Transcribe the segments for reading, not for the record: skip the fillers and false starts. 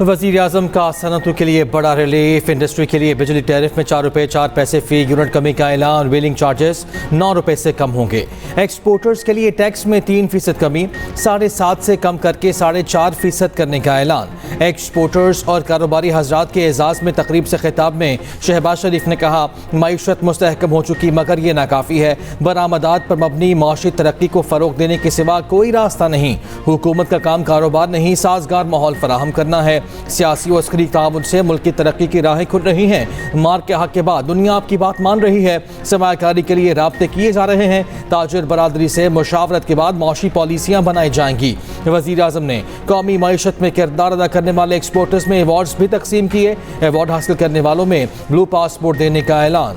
वज़ीर आज़म का सनअतों के लिए बड़ा रिलीफ। इंडस्ट्री के लिए बिजली टैरिफ में 4 रुपये 4 पैसे फी यूनिट कमी का ऐलान। व्हीलिंग चार्जेस 9 रुपये से कम होंगे। एक्सपोर्टर्स के लिए टैक्स में 3% कमी 7.5 से कम करके 4.5% करने का ऐलान। एक्सपोर्टर्स और कारोबारी हजरात के एजाज़ में तकरीब से खिताब में शहबाज शरीफ ने कहा, मईशत मुस्तहकम हो चुकी मगर ये नाकाफ़ी है। बरामदात पर मबनी माशी तरक्की को फ़रोग देने के सिवा कोई रास्ता नहीं। हुकूमत का काम कारोबार नहीं, साजगार माहौल फराहम करना है। सियासी और अस्करी ताउन से मुल्क की तरक्की की राहें खुल रही हैं। मार के हक के बाद दुनिया आपकी बात मान रही है। सरमायाकारी के लिए राब्ते किए जा रहे हैं। ताजिर बरादरी से मुशावरत के बाद मौशी पॉलिसियाँ बनाई जाएंगी। वज़ीर आज़म ने कौमी मईशत में किरदार अदा करने वाले एक्सपोर्टर्स में अवार्ड्स भी तकसीम किए। अवार्ड हासिल करने वालों में ब्लू पासपोर्ट देने का ऐलान।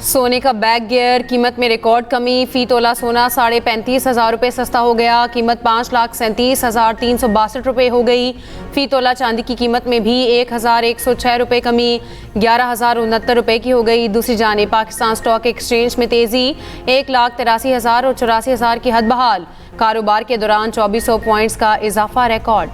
सोने का बैग गियर, कीमत में रिकॉर्ड कमी। फी तोला सोना 35,500 रुपये सस्ता हो गया। कीमत 5,37,362 रुपये हो गई। फी तोला चांदी की कीमत में भी 1,106 रुपये कमी 11,069 रुपये की हो गई। दूसरी जानिब पाकिस्तान स्टॉक एक्सचेंज में तेज़ी 1,83,000 और 84,000 की हद बहाल। कारोबार के दौरान 2400 पॉइंट्स का इजाफा रिकॉर्ड।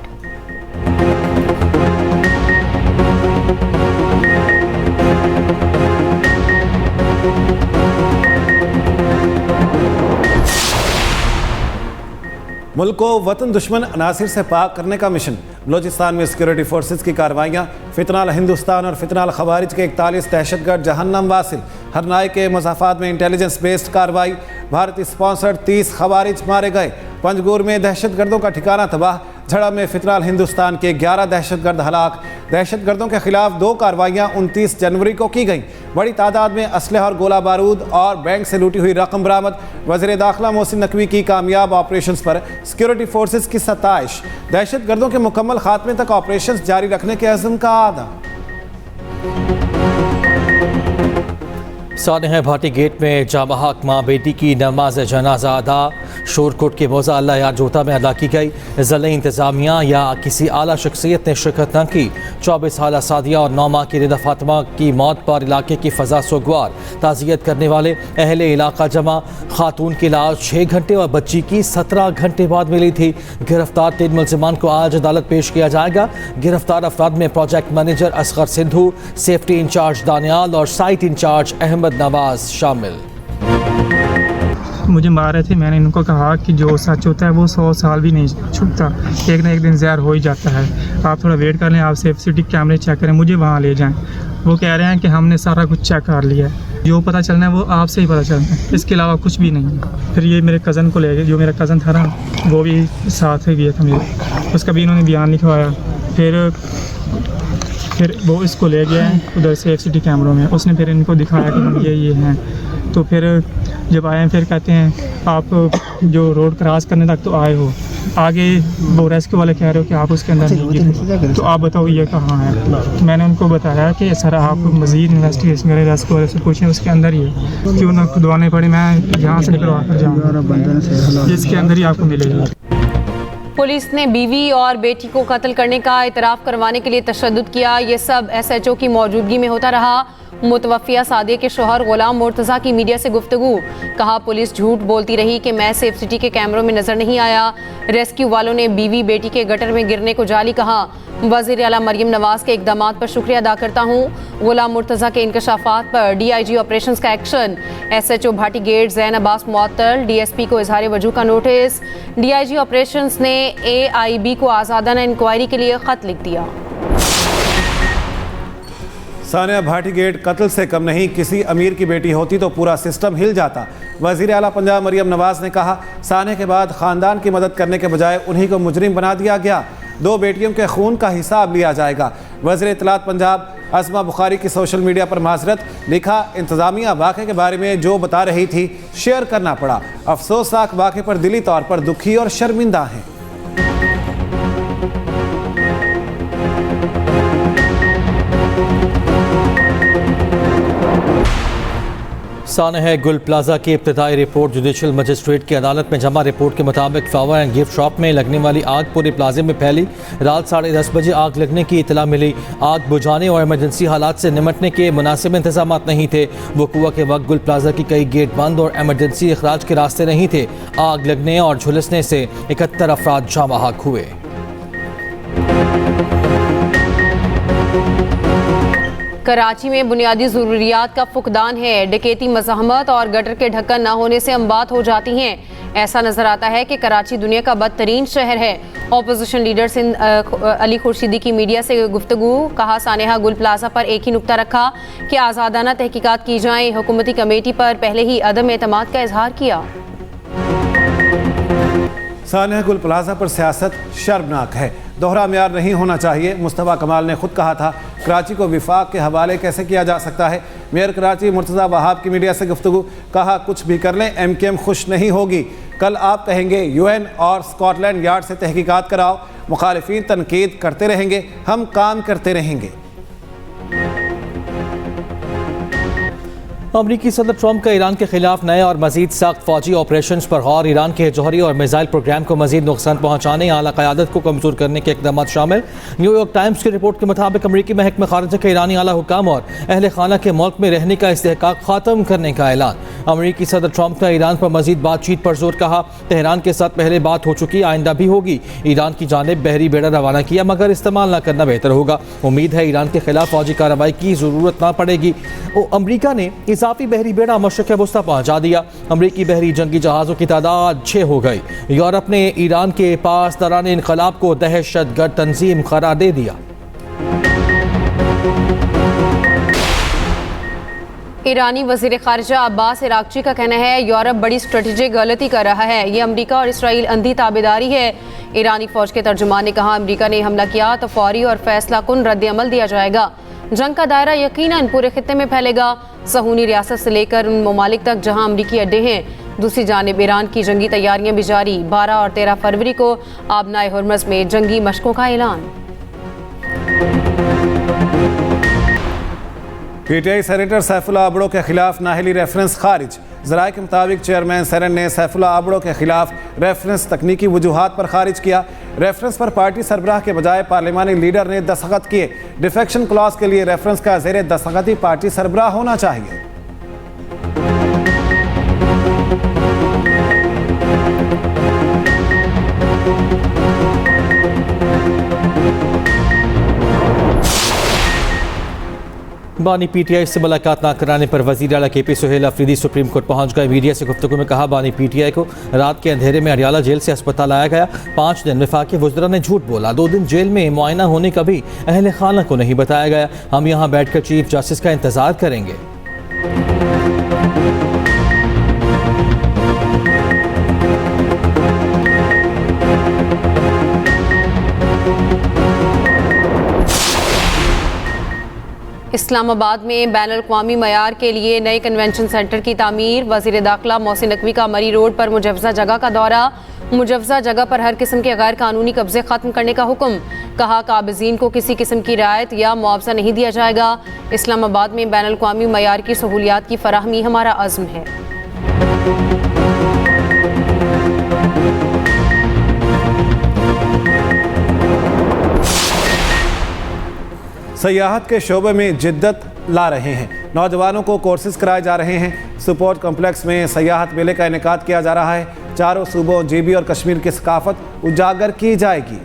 मुल्क को वतन दुश्मन अनासिर से पाक करने का मिशन। बलोचिस्तान में सिक्योरिटी फोर्सेस की कार्रवाइयाँ। फितनाल हिंदुस्तान और फितनाल खवारिज के 41 दहशतगर्द जहन्नम वासिल। हरनाई के मज़ाफ़ात में इंटेलिजेंस बेस्ड कार्रवाई। भारत स्पॉन्सर्ड 30 खवारिज मारे गए। पंजगुर में दहशतगर्दों का ठिकाना तबाह। झड़प में फितनाल हिंदुस्तान के 11 दहशतगर्द हलाक। दहशतगर्दों के खिलाफ 2 कार्रवाइयाँ 29 जनवरी को की गई। बड़ी तादाद में असलहा और गोला बारूद और बैंक से लूटी हुई रकम बरामद। वज़ीर दाखिला मोहसिन नकवी की कामयाब ऑपरेशन पर सिक्योरिटी फोर्सेस की सताइश। दहशतगर्दों के मुकम्मल खात्मे तक ऑपरेशन जारी रखने के अज़्म का आदा। सानहा भाटी गेट में जामा हक माँ बेटी की नमाज जनाजा अदा। शोरकोट के मौज़ा अल्लाह यार जोता में अदा की गई। ज़िले इंतज़ामिया या किसी आला शख्सियत ने शिरकत न की। 24 साल सादिया और 9 माह की रिदा फातिमा की मौत पर इलाके की फ़ज़ा सोगवार। ताज़ियत करने वाले अहले इलाका जमा। खातून की लाश 6 घंटे और बच्ची की 17 घंटे बाद मिली थी। गिरफ्तार 3 मुल्ज़िमान को आज अदालत पेश किया जाएगा। गिरफ्तार अफराद में project manager Asghar Sindhu, safety incharge Daniyal और साइट इंचार्ज अहमद नवाज शामिल। मुझे मारे थे, मैंने इनको कहा कि जो सच होता है वो 100 साल भी नहीं छुपता, एक ना एक दिन ज़हर हो ही जाता है। आप थोड़ा वेट कर लें, आप सेफ्टी कैमरे चेक करें, मुझे वहाँ ले जाएं। वो कह रहे हैं कि हमने सारा कुछ चेक कर लिया है, जो पता चलना है वो आपसे ही पता चलना है, इसके अलावा कुछ भी नहीं है। फिर ये मेरे कज़न को ले गए, जो मेरा कज़न था ना वो भी साथ ही गया था मेरे, उसका भी इन्होंने बयान लिखवाया। फिर वो इसको ले गया उधर से सिटी कैमरों में, उसने फिर इनको दिखाया कि हम ये हैं। तो फिर जब आए फिर कहते हैं आप जो रोड क्रॉस करने तक तो आए हो, आगे वो रेस्क्यू वाले कह रहे हो कि आप उसके अंदर नहीं गिरे, तो आप बताओ ये कहाँ है। तो मैंने उनको बताया कि सर आप मज़ीद इन्वेस्टिगेशन करें, रेस्क्यू वाले से पूछें उसके अंदर ही है, क्यों ना खुदवाने पड़े, मैं यहाँ से निकलवा कर जाऊँ, इसके अंदर ही आपको मिलेगी। पुलिस ने बीवी और बेटी को कत्ल करने का इतराफ़ करवाने के लिए तशद्दुद किया। ये सब SHO की मौजूदगी में होता रहा। मुतवफ़िया सादिया के शोहर गुलाम मुर्तज़ा की मीडिया से गुफ्तगू। कहा पुलिस झूठ बोलती रही कि मैं सेफ सिटी के कैमरों में नज़र नहीं आया। रेस्क्यू वालों ने बीवी बेटी के गटर में गिरने को जाली कहा। वज़ीर आला मरियम नवाज़ के इक़दामात पर शुक्रिया अदा करता हूँ। गुलाम मुर्तज़ा के इंकशाफात पर DIG ऑपरेशंस का एक्शन। SHO भाटी गेट ज़ैन अब्बास मुअत्तल, DSP को इज़हार वजू का नोटिस। DIG ऑपरेशंस ने AIB को आज़ादाना इंक्वायरी के लिए ख़त लिख दिया। सानिया भाटी गेट कत्ल से कम नहीं, किसी अमीर की बेटी होती तो पूरा सिस्टम हिल जाता। वज़ीर आला पंजाब मरियम नवाज़ ने कहा, सानिया के बाद ख़ानदान की मदद करने के बजाय उन्हीं को मुजरिम बना दिया गया। 2 बेटियों के खून का हिसाब लिया जाएगा। वज़ीर इत्तलात पंजाब असमा बुखारी की सोशल मीडिया पर माजरत। लिखा, इंतज़ामिया वाक़े के बारे में जो बता रही थी शेयर करना पड़ा। अफसोसनाक वाक़े पर दिली तौर पर दुखी और शर्मिंदा हैं। सानहा गुल प्लाजा की इब्तदाई रिपोर्ट जुडिशल मजिस्ट्रेट की अदालत में जमा। रिपोर्ट के मुताबिक फ्लावर एंड गिफ्ट शॉप में लगने वाली आग पूरे प्लाजे में फैली। रात 10:30 बजे आग लगने की इतला मिली। आग बुझाने और इमरजेंसी हालात से निमटने के मुनासिब इंतजाम नहीं थे। वक़ूआ के वक्त गुल प्लाजा की कई गेट बंद और इमरजेंसी अखराज के रास्ते नहीं थे। आग लगने और झुलसने से 71 अफराद जाँ बहक हुए। कराची में बुनियादी ज़रूरियात का फुकदान है। डकैती, मज़ाहमत और गटर के ढक्कन न होने से अमवात हो जाती हैं। ऐसा नजर आता है कि कराची दुनिया का बदतरीन शहर है। ऑपोजिशन लीडर सिंध अली खुर्शीदी की मीडिया से गुफ्तगू। कहा, सानहा गुल प्लाजा पर एक ही नुक्ता रखा कि आज़ादाना तहकीकात की जाएं। हुकूमती कमेटी पर पहले ही अदम एतमाद का इजहार किया। सानहा गुल प्लाजा पर सियासत शर्मनाक है, दोहरा म्यार नहीं होना चाहिए। मुस्तफ़ा कमाल ने खुद कहा था, कराची को विफाक के हवाले कैसे किया जा सकता है। मेयर कराची मुर्तज़ा वहाब की मीडिया से गुफ्तगू। कहा, कुछ भी कर लें MKM खुश नहीं होगी। कल आप कहेंगे UN और स्कॉटलैंड यार्ड से तहकीकात कराओ। मुखालिफिन तनकीद करते रहेंगे, हम काम करते रहेंगे। अमरीकी सदर ट्रंप का ईरान के खिलाफ नए और मजीद सख्त फौजी ऑपरेशन पर गौर। ईरान के जौहरी और मिसाइल प्रोग्राम को मजीद नुकसान पहुंचाने, आला क़यादत को कमजोर करने के इकदाम शामिल। न्यूयॉर्क टाइम्स की रिपोर्ट के मुताबिक अमरीकी महकमा खारिजा के ईरानी आला हुक्काम और अहल खाना के मुल्क में रहने का इस्तेहकाक ख़त्म करने का ऐलान। अमरीकी सदर ट्रंप का ईरान पर मजीद बातचीत पर जोर। कहा, तेहरान के साथ पहले बात हो चुकी, आइंदा भी होगी। ईरान की जानिब बहरी बेड़ा रवाना किया, मगर इस्तेमाल न करना बेहतर होगा। उम्मीद है ईरान के खिलाफ फौजी कार्रवाई की ज़रूरत ना पड़ेगी। अमरीका ने इजाफी बहरी बेड़ा मशरक़ वस्ता पहुंचा दिया। अमरीकी बहरी जंगी जहाज़ों की तादाद 6 हो गई। यूरोप ने ईरान के पास दौरान इनकलाब को दहशतगर्द तंजीम करार दे दिया। ईरानी वज़ीर ख़ारिजा अब्बास इराक़ची का कहना है, यूरोप बड़ी स्ट्रेटेजिक गलती कर रहा है। ये अमरीका और इसराइल अंधी ताबेदारी है। ईरानी फ़ौज के तर्जुमान ने कहा, अमरीका ने हमला किया तो फौरी और फैसला कुन रद्द अमल दिया जाएगा। जंग का दायरा यकीनन पूरे खित्ते में फैलेगा, सहूनी रियासत से लेकर उन ममालिक तक जहां अमरीकी अड्डे हैं। दूसरी जानिब ईरान की जंगी तैयारियां भी जारी। 12 और 13 फरवरी को आबनाए हुर्मज़ में जंगी मशकों का ऐलान। PTI सेनेटर सैफुल्लाह आबड़ो के खिलाफ नाहली रेफरेंस खारिज। ज़राए के मुताबिक चेयरमैन सेनेट ने सैफुल्लाह आबड़ो के खिलाफ रेफरेंस तकनीकी वजूहात पर खारिज किया। रेफरेंस पर पार्टी सरबराह के बजाय पार्लिमानी लीडर ने दस्तखत किए। डिफेक्शन क्लॉज के लिए रेफरेंस का ज़ेर दस्तखत ही पार्टी सरबराह होना चाहिए। बानी PTI से मुलाकात न कराने पर वज़ीर आला KP Suhail Afridi supreme court पहुंच गए। मीडिया से गुफ्तगू में कहा, बानी PTI को रात के अंधेरे में अडियाला जेल से अस्पताल लाया गया। 5 दिन वफाकी वज़रा ने झूठ बोला। 2 दिन जेल में मुआयना होने का भी अहले खाना को नहीं बताया गया। हम यहाँ बैठकर चीफ जस्टिस का इंतज़ार करेंगे। इस्लामाबाद में बैनुल-अक़वामी मयार के लिए नए कन्वेंशन सेंटर की तामीर। वज़ीर दाखिला मोहसिन नकवी का मरी रोड पर मुजव्वज़ा जगह का दौरा। मुजव्वज़ा जगह पर हर किस्म के गैर कानूनी कब्जे ख़त्म करने का हुक्म। कहा, काबिज़ीन को किसी किस्म की रियायत या मुआवजा नहीं दिया जाएगा। इस्लामाबाद में बैनुल-अक़वामी मयार की सहूलियात की फराहमी हमारा अज़्म है। सयाहत के शोबे में जिद्दत ला रहे हैं। नौजवानों को कोर्सेज कराए जा रहे हैं। स्पोर्ट कॉम्प्लेक्स में सयाहत मेले का इनेकाद किया जा रहा है। चारों सूबों GB और कश्मीर की सकाफत उजागर की जाएगी।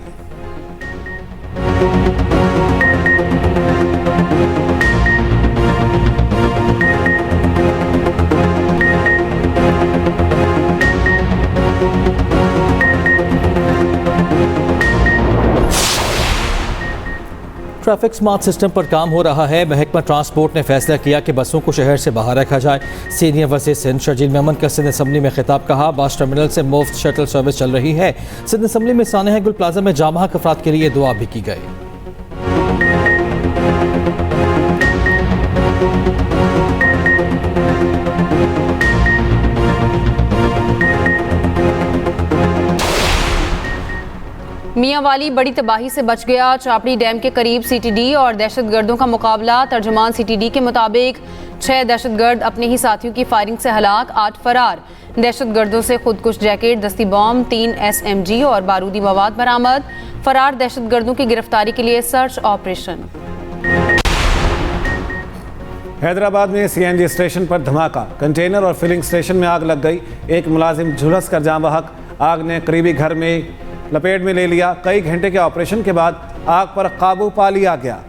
ट्रैफिक स्मार्ट सिस्टम पर काम हो रहा है। महकमा ट्रांसपोर्ट ने फैसला किया कि बसों को शहर से बाहर रखा जाए। सीनियर वज़ीर सिंध शर्जील मेमन का सिंध असम्बली में खिताब। कहा, बस टर्मिनल से मुफ्त शटल सर्विस चल रही है। सिंध असम्बली में सानहा गुल प्लाजा में जामा अफराद के लिए दुआ भी की गई। मियांवाली बड़ी तबाही से बच गया। चापड़ी डैम के करीब CTD और दहशतगर्दों का मुकाबला। तर्जुमान CTD के मुताबिक 6 दहशतगर्द अपने ही साथियों की फायरिंग से हलाक, 8 फरार। दहशतगर्दों से खुदकुश जैकेट, दस्ती बॉम्ब, 3 SMG और बारूदी मवाद बरामद। फरार दहशतगर्दों की गिरफ्तारी के लिए सर्च ऑपरेशन। हैदराबाद में CNG स्टेशन पर धमाका, कंटेनर और फिलिंग स्टेशन में आग लग गई। एक मुलाजिम झुलस कर जाँ बहक। आग ने करीबी घर में लपेट में ले लिया। कई घंटे के ऑपरेशन के बाद आग पर काबू पा लिया गया।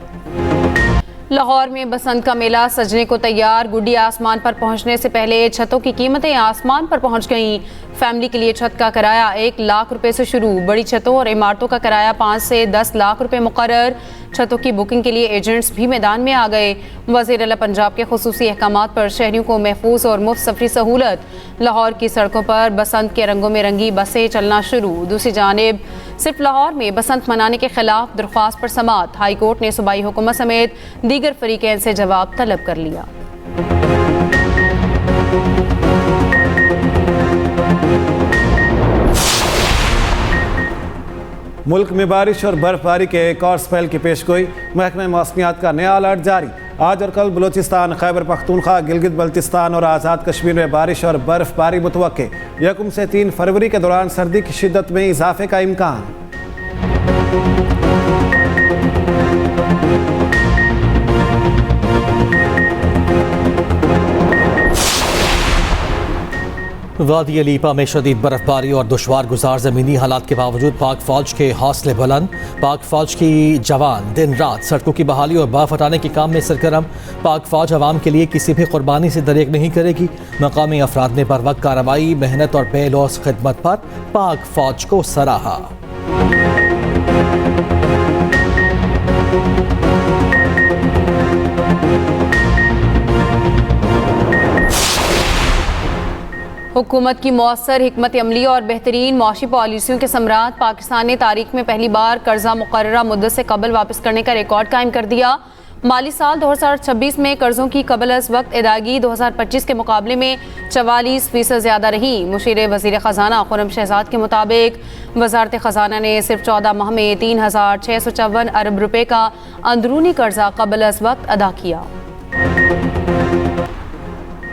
लाहौर में बसंत का मेला सजने को तैयार। गुड्डी आसमान पर पहुंचने से पहले छतों की कीमतें आसमान पर पहुंच गईं। फैमिली के लिए छत का किराया 1 लाख रुपए से शुरू। बड़ी छतों और इमारतों का किराया 5 से 10 लाख रुपए मुकर्रर। छतों की बुकिंग के लिए एजेंट्स भी मैदान में आ गए। वज़ीर आला पंजाब के खुसूसी अहकामात पर शहरियों को महफूज और मुफ्त सफरी सहूलत। लाहौर की सड़कों पर बसंत के रंगों में रंगी बसें चलना शुरू। दूसरी जानिब सिर्फ लाहौर में बसंत मनाने के खिलाफ दरख्वास्त पर समाअत। हाई कोर्ट ने सूबाई हुकूमत समेत दीगर फरीकैन से जवाब तलब कर लिया। मुल्क में बारिश और बर्फबारी के एक और स्पेल की पेशगोई। महकमे मौसमियात का नया अलर्ट जारी। आज और कल बलूचिस्तान, खैबर पख्तूनख्वा, गिलगित बल्तिस्तान और आज़ाद कश्मीर में बारिश और बर्फबारी मुतवक्के। 1 से 3 फरवरी के दौरान सर्दी की शिद्दत में इजाफे का इम्कान। वादी अलीपा में शदीद बर्फबारी और दुश्वार गुजार ज़मीनी हालात के बावजूद पाक फौज के हौसले बुलंद। पाक फौज की जवान दिन रात सड़कों की बहाली और बर्फ हटाने के काम में सरगर्म। पाक फौज अवाम के लिए किसी भी कुर्बानी से दरेक नहीं करेगी। मकामी अफराद ने बर वक्त कार्रवाई, मेहनत और बेलौस खिदमत पर पाक फौज को सराहा। हुकूमत की मौसर हिकमत अमली और बेहतरीन मौशी पॉलिसियों के समरात। पाकिस्तान ने तारीख में पहली बार कर्जा मुकर्ररा मुद्दत से कबल वापस करने का रिकॉर्ड कायम कर दिया। माली साल 2026 में कर्जों की कबल अज वक्त अदायगी 2025 के मुकाबले में 44% ज़्यादा रही। मुशीर वज़ीर ख़जाना खुर्रम शहजाद के मुताबिक वज़ारत ख़जाना ने सिर्फ 14 माह में 3654 अरब रुपए का अंदरूनी कर्जा कबल अज वक्त अदा किया।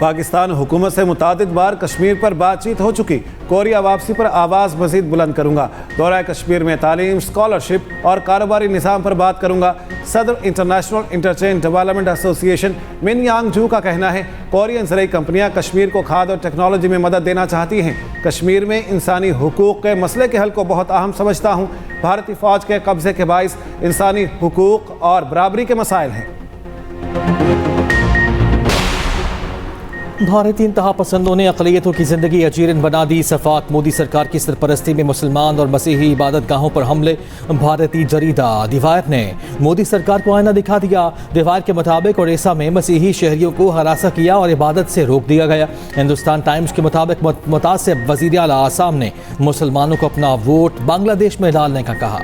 पाकिस्तान हुकूमत से मुतादिद बार कश्मीर पर बातचीत हो चुकी। कोरिया वापसी पर आवाज़ मज़ीद बुलंद करूँगा। दौरा कश्मीर में तालीम, स्कॉलरशिप और कारोबारी निज़ाम पर बात करूँगा। सदर इंटरनेशनल इंटरचेंज डेवलपमेंट एसोसिएशन मिन यांग जू का कहना है कोरियन ज़रूरी कंपनियाँ कश्मीर को खाद और टेक्नोलॉजी में मदद देना चाहती हैं। कश्मीर में इंसानी हुकूक के मसले के हल को बहुत अहम समझता हूँ। भारतीय फ़ौज के कब्ज़े के बाइस इंसानी हुकूक और बराबरी के मसाइल हैं। भारतीय इंतहा पसंदों ने अक़लियतों की ज़िंदगी अजीरन बना दी। सफ़ाक मोदी सरकार की सरपरस्ती में मुसलमान और मसीही इबादत गाहों पर हमले। भारतीय जरीदा दिवायर ने मोदी सरकार को आईना दिखा दिया। दिवायर के मुताबिक ओडिशा में मसीही शहरियों को हरासा किया और इबादत से रोक दिया गया। हिंदुस्तान टाइम्स के मुताबिक मुतासिब वज़ीर आला आसाम ने मुसलमानों को अपना वोट बांग्लादेश में डालने का कहा।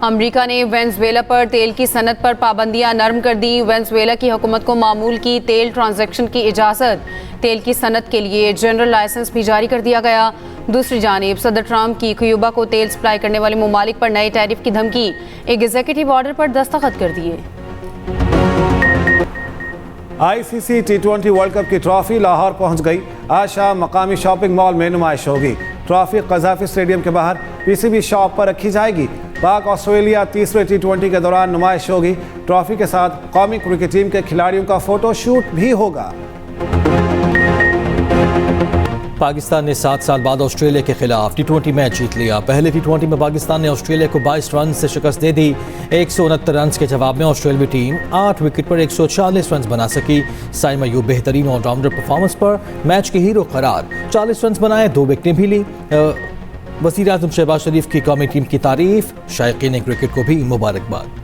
अमेरिका ने वेनेजुएला पर तेल की सनत पर पाबंदियां नरम कर दी। वेनेजुएला की हुकूमत को मामूल की तेल ट्रांजैक्शन की इजाज़त। तेल की सनत के लिए जनरल लाइसेंस भी जारी कर दिया गया। दूसरी जानिब सदर ट्रंप की क्यूबा को तेल सप्लाई करने वाले ममालिक पर नए टैरिफ की धमकी। एक एग्जीक्यूटिव ऑर्डर पर दस्तखत कर दिए। ICC T20 वर्ल्ड कप की ट्रॉफी लाहौर पहुंच गई। आज शाम मकामी शॉपिंग मॉल में नुमाइश होगी। ट्रॉफी कज़ाफी स्टेडियम के बाहर PCB शॉप पर रखी जाएगी। पाक ऑस्ट्रेलिया तीसरे T20 के दौरान नुमाइश होगी। ट्रॉफी के साथ कौमी क्रिकेट टीम के खिलाड़ियों का फोटो शूट भी होगा। पाकिस्तान ने 7 साल बाद ऑस्ट्रेलिया के खिलाफ T20 मैच जीत लिया। पहले T20 में पाकिस्तान ने ऑस्ट्रेलिया को 22 रन से शिकस्त दे दी। 169 रन के जवाब में ऑस्ट्रेलियाई टीम 8 विकेट पर 140 रन बना सकी। साइम अयूब बेहतरीन ऑलराउंडर परफॉर्मेंस पर मैच के हीरो करार। 40 रन बनाए, 2 विकेटें भी ली। वज़ीर आज़म शहबाज शरीफ की कौमी टीम की तारीफ। शायकीन क्रिकेट को भी मुबारकबाद।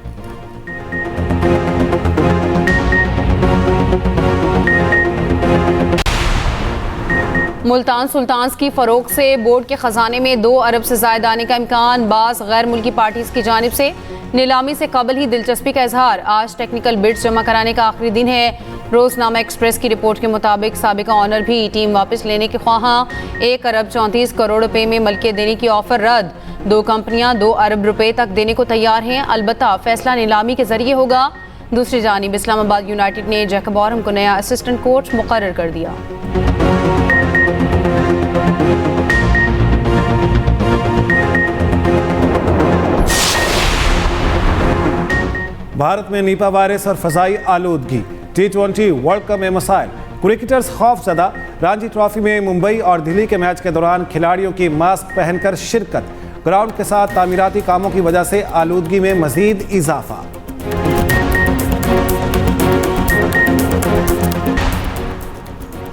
मुल्तान सुल्तान्स की फ़रोख्त से बोर्ड के ख़जाने में 2 अरब से ज़ायद आने का इम्कान। बाज़ गैर मुल्की पार्टीज़ की जानिब से नीलामी से कबल ही दिलचस्पी का इजहार। आज टेक्निकल बिड्स जमा कराने का आखिरी दिन है। रोजनामा एक्सप्रेस की रिपोर्ट के मुताबिक साबिका ऑनर भी टीम वापस लेने के ख्वाहां। 1 अरब 34 करोड़ रुपए में मलकियत देने की ऑफर रद्द। 2 कंपनियां 2 अरब रुपए तक देने को तैयार हैं, अलबत्ता फैसला नीलामी के जरिए होगा। दूसरी जानिब इस्लामाबाद यूनाइटेड ने जैकब ऑरम को नया असिस्टेंट कोच मुकर्रर कर दिया। भारत में नीपा वायरस और फजाई आलूदगी। T20 वर्ल्ड कप में मसाइल, क्रिकेटर्स खौफजदा। रणजी ट्रॉफी में मुंबई और दिल्ली के मैच के दौरान खिलाड़ियों की मास्क पहनकर शिरकत। ग्राउंड के साथ तामीराती कामों की वजह से आलूदगी में मजीद इजाफा।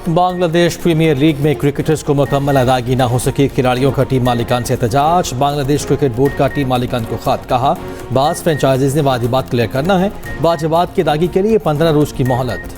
बांग्लादेश प्रीमियर लीग में क्रिकेटर्स को मुकम्मल अदायगी न हो सकी, खिलाड़ियों का टीम मालिकान से एहतजाज। बांग्लादेश क्रिकेट बोर्ड का टीम मालिकान को खत, कहा बाज़ फ्रेंचाइजीज ने वाजिबात क्लियर करना है, वाजिबात की अदायगी के लिए 15 रोज की मोहलत।